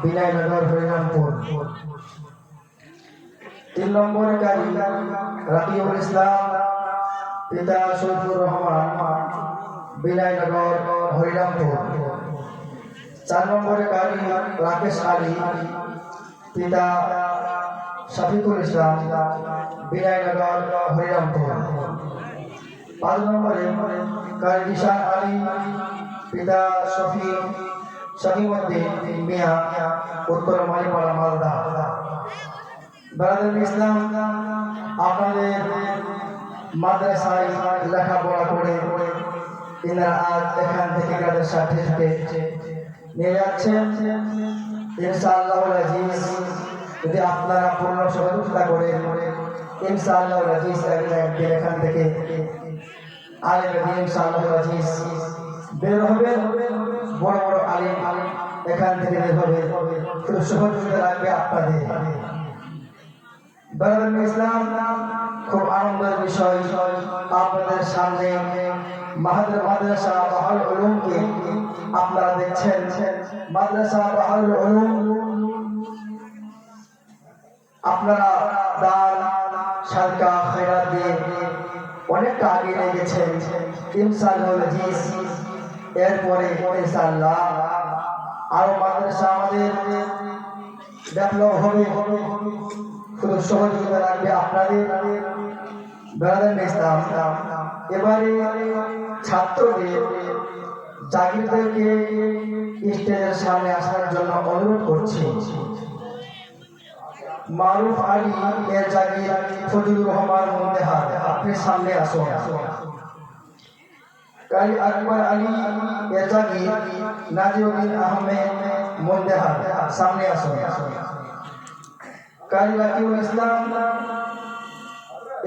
বিনয়নগর হরিরামপুর। 3 নম্বরে কারি রাকিবুল ইসলাম, পিতা শরীফুর রহমান, বিনয়নগর হরিরামপুর। 4 নম্বরে কারি রাকেশ আলী, পিতা শফিকুল ইসলাম, বিনয়নগর হরিরামপুর। 5 নম্বরে কারি নিশান আলী, পিতা শফিউদ্দিন মিয়া, উত্তর মালিপাড়া মালদা। ব্রাদার ইসলাম, আপনাদের মাদ্রাসায় লেখাপড়া করে এনারা আজ এখান থেকে তাদের সার্টিফিকেট নিয়ে যাচ্ছেন। ইনশাআল্লাহুল আজিজ, যদি আপনারা পূর্ণ সহযোগিতা করেন, ইনশাআল্লাহুল আজিজ একদিন এখান থেকে আলেম দিন ইনশাআল্লাহুল আজিজ বের হবে। বড় বড় আলেম এখান থেকে বের হবে। শুধু সহযোগিতা লাগবে আপনাদের। ব্রাদার ইসলাম, খুব আনন্দের বিষয়, আপনাদের সামনে মাদ্রাসা বাহারুল উলুমকে আপনারা দেখছেন। মাদ্রাসা বাহারুল উলুম আপনারা দান সাদকা খয়রাত দিয়ে অনেকটা আগে নিয়ে গেছেন। ইনশাআল্লাহুল আজিজ এরপরে ইনশাআল্লাহ আরো মাদ্রাসা আমাদের ডেভেলপ হবে। শুধু সহযোগিতা লাগবে আপনাদের। ব্রাদার ইসলাম, এবারে ছাত্রদের জাগিরদেরকে স্টেজের সামনে আসার জন্য অনুরোধ করছি। মারুফ আলী এর জাগির ফজলুর রহমান মুন্দেহার, আপনি সামনে আসুন। কারি আকবর আলী এর জাগির নাজিউদ্দিন আহমেদ মুন্দেহার, সামনে আসুন। কারি রাকিবুল ইসলাম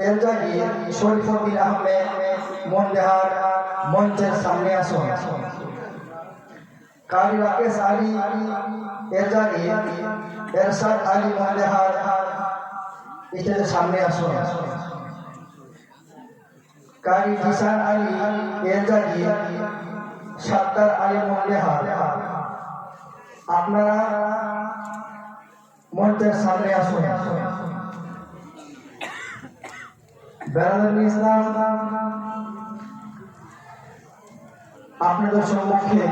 এর জাগির শরীফুদ্দিন আহমেদ মুন্দেহার, মঞ্চের সামনে আসুন। কারি রাকেশ আলী এর জাগির এরশাদ আলী মুন্দেহার, স্টেজের সামনে আসুন। কারি জিসান আলী এর জাগির সাত্তার আলী মুন্দেহার, আপনারা মঞ্চের সামনে আসুন। ব্রাদার ইসলাম, আপনাদের সম্মুখে